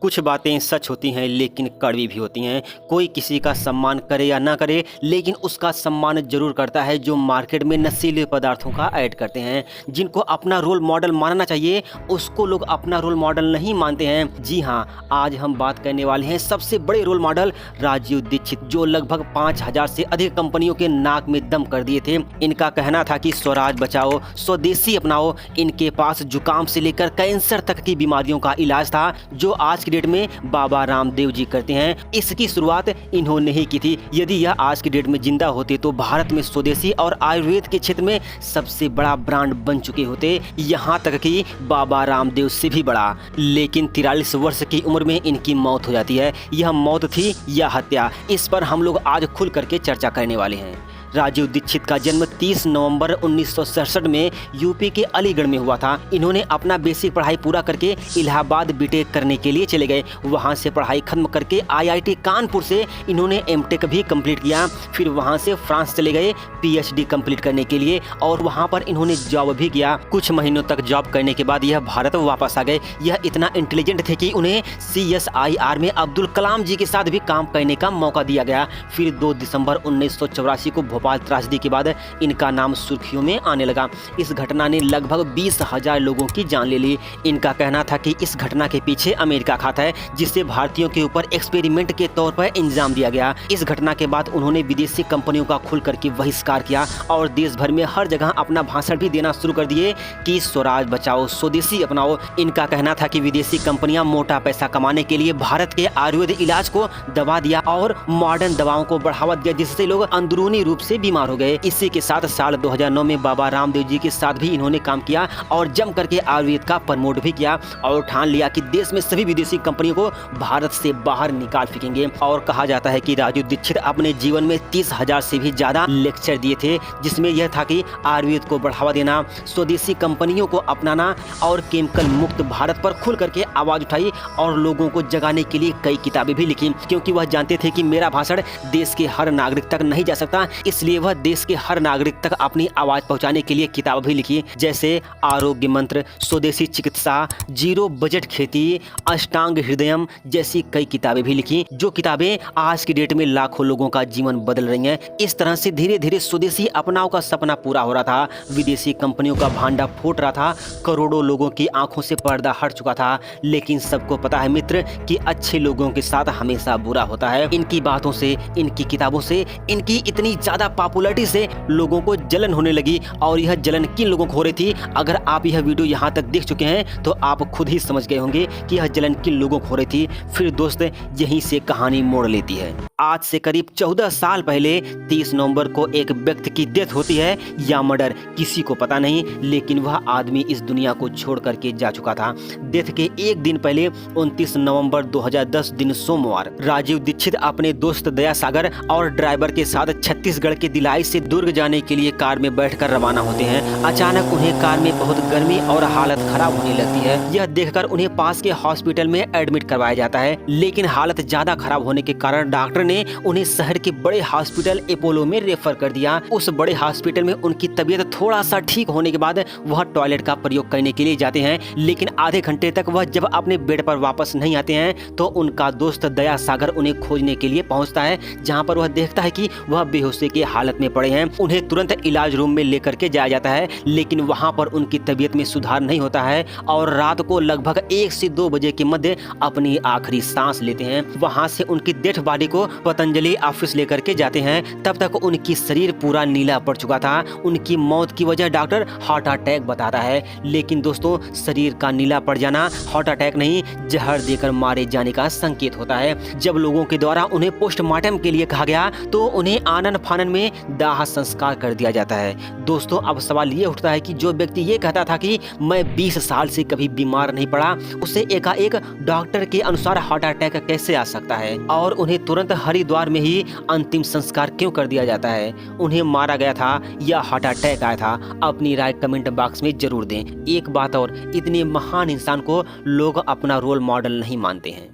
कुछ बातें सच होती हैं लेकिन कड़वी भी होती हैं। कोई किसी का सम्मान करे या ना करे, लेकिन उसका सम्मान जरूर करता है जो मार्केट में नशीले पदार्थों का ऐड करते हैं। जिनको अपना रोल मॉडल मानना चाहिए, उसको लोग अपना रोल मॉडल नहीं मानते हैं। जी हाँ, आज हम बात करने वाले हैं सबसे बड़े रोल मॉडल राजीव दीक्षित, जो लगभग 5000 से अधिक कंपनियों के नाक में दम कर दिए थे। इनका कहना था कि स्वराज बचाओ, स्वदेशी अपनाओ। इनके पास जुकाम से लेकर कैंसर तक की बीमारियों का इलाज था, जो आज की डेट में बाबा रामदेव जी करते हैं। इसकी शुरुआत इन्होंने ही की थी। यदि यह आज की डेट में जिंदा होते तो भारत में स्वदेशी और आयुर्वेद के क्षेत्र में सबसे बड़ा ब्रांड बन चुके होते, यहाँ तक कि बाबा रामदेव से भी बड़ा। लेकिन 43 वर्ष की उम्र में इनकी मौत हो जाती है। यह मौत थी या हत्या, इस पर हम लोग आज खुल करके चर्चा करने वाले हैं। राजीव दीक्षित का जन्म 30 नवंबर 1967 में यूपी के अलीगढ़ में हुआ था। इन्होंने अपना बेसिक पढ़ाई पूरा करके इलाहाबाद बीटेक करने के लिए चले गए। वहां से पढ़ाई खत्म करके आईआईटी कानपुर से इन्होंने एमटेक भी कंप्लीट किया। फिर वहां से फ्रांस चले गए पीएचडी कंप्लीट करने के लिए, और वहां पर इन्होंने जॉब भी किया। कुछ महीनों तक जॉब करने के बाद यह भारत वापस आ गए। यह इतना इंटेलिजेंट थे कि उन्हें CSIR में अब्दुल कलाम जी के साथ भी काम करने का मौका दिया गया। फिर 2 दिसंबर 1984 को भोपाल त्रासदी के बाद इनका नाम सुर्खियों में आने लगा। इस घटना ने लगभग 20,000 लोगों की जान ले ली। इनका कहना था कि इस घटना के पीछे अमेरिका खाता है, जिससे भारतीयों के ऊपर एक्सपेरिमेंट के तौर पर इंजाम दिया गया। इस घटना के बाद उन्होंने विदेशी कंपनियों का खुल करके बहिष्कार किया और देश भर में हर जगह अपना भाषण भी देना शुरू कर दिए कि स्वराज बचाओ, स्वदेशी अपनाओ। इनका कहना था कि विदेशी कंपनियां मोटा पैसा कमाने के लिए भारत के आयुर्वेद इलाज को दबा दिया और मॉडर्न दवाओं को बढ़ावा दिया, जिससे लोग अंदरूनी रूप से बीमार हो गए। इसी के साथ साल 2009 में बाबा रामदेव जी के साथ भी इन्होंने काम किया और जम करके आयुर्वेद का प्रमोट भी किया और ठान लिया कि देश में सभी विदेशी कंपनियों को भारत से बाहर निकाल फेंकेंगे। और कहा जाता है कि राजीव दीक्षित अपने जीवन में 30,000 से भी ज्यादा लेक्चर दिए थे, जिसमें यह था कि आयुर्वेद को बढ़ावा देना, स्वदेशी कंपनियों को अपनाना और केमिकल मुक्त भारत पर खुल करके आवाज उठाई और लोगों को जगाने के लिए कई किताबें भी लिखी, क्योंकि वह जानते थे कि मेरा भाषण देश के हर नागरिक तक नहीं जा सकता। इसलिए वह देश के हर नागरिक तक अपनी आवाज पहुंचाने के लिए किताब भी लिखी, जैसे आरोग्य मंत्र, स्वदेशी चिकित्सा, जीरो बजट खेती, अष्टांग हृदयम जैसी कई किताबें भी लिखी, जो किताबें आज की डेट में लाखों लोगों का जीवन बदल रही हैं। इस तरह से धीरे धीरे स्वदेशी अपनाओ का सपना पूरा हो रहा था। विदेशी कंपनियों का भांडा फूट रहा था। करोड़ों लोगों की आंखों से पर्दा हट चुका था। लेकिन सबको पता है मित्र कि अच्छे लोगों के साथ हमेशा बुरा होता है। इनकी बातों से, इनकी किताबों से, इनकी इतनी ज्यादा पॉपुलैरिटी से लोगों को जलन होने लगी। और यह जलन किन लोगों को हो रही थी, अगर आप यह वीडियो यहाँ तक देख चुके हैं तो आप खुद ही समझ गए होंगे कि यह जलन किन लोगों को हो रही थी। फिर दोस्त, यहीं से कहानी मोड़ लेती है। आज से करीब 14 साल पहले 30 नवंबर को एक व्यक्ति की डेथ होती है या मर्डर, किसी को पता नहीं, लेकिन वह आदमी इस दुनिया को छोड़ करके जा चुका था। डेथ के एक दिन पहले 29 नवंबर 2010 दिन सोमवार, राजीव दीक्षित अपने दोस्त दया सागर और ड्राइवर के साथ छत्तीसगढ़ के दिलाई से दुर्ग जाने के लिए कार में बैठकर रवाना होते हैं। अचानक उन्हें कार में बहुत गर्मी और हालत खराब होने लगती है। यह देखकर उन्हें पास के हॉस्पिटल में एडमिट करवाया जाता है, लेकिन हालत ज्यादा खराब होने के कारण डॉक्टर ने उन्हें शहर के बड़े हॉस्पिटल अपोलो में रेफर कर दिया। उस बड़े हॉस्पिटल में उनकी तबीयत थोड़ा सा ठीक होने के बाद वह टॉयलेट का प्रयोग करने के लिए जाते हैं, लेकिन आधे घंटे तक वह जब अपने बेड पर वापस नहीं आते हैं तो उनका दोस्त दया सागर उन्हें खोजने के लिए पहुंचता है, जहां पर वह देखता है कि वह बेहोशी की हालत में पड़े हैं। उन्हें तुरंत इलाज रूम में लेकर के जाया जाता है, लेकिन वहां पर उनकी तबीयत में सुधार नहीं होता है और रात को लगभग 1 से 2 बजे के मध्य अपनी आखिरी सांस लेते हैं। वहां से उनकी डेड बॉडी को पतंजलि ऑफिस लेकर के जाते हैं। तब तक उनकी शरीर पूरा नीला पड़ चुका था। उनकी मौत की वजह डॉक्टर हार्ट अटैक बताता है, लेकिन दोस्तों, शरीर का नीला पड़ जाना हार्ट अटैक नहीं, जहर देकर मारे जाने का संकेत होता है। जब लोगों के द्वारा उन्हें पोस्टमार्टम के लिए कहा गया तो उन्हें आनन फानन में दाह संस्कार कर दिया जाता है। दोस्तों, अब सवाल ये उठता है कि जो व्यक्ति ये कहता था कि मैं 20 साल से कभी बीमार नहीं पड़ा, उसे एकाएक डॉक्टर के अनुसार हार्ट अटैक कैसे आ सकता है और उन्हें तुरंत हरिद्वार में ही अंतिम संस्कार क्यों कर दिया जाता है? उन्हें मारा गया था या हार्ट अटैक आया था? अपनी राय कमेंट बॉक्स में जरूर दें। एक बात और, इतने महान इंसान को लोग अपना रोल मॉडल नहीं मानते हैं।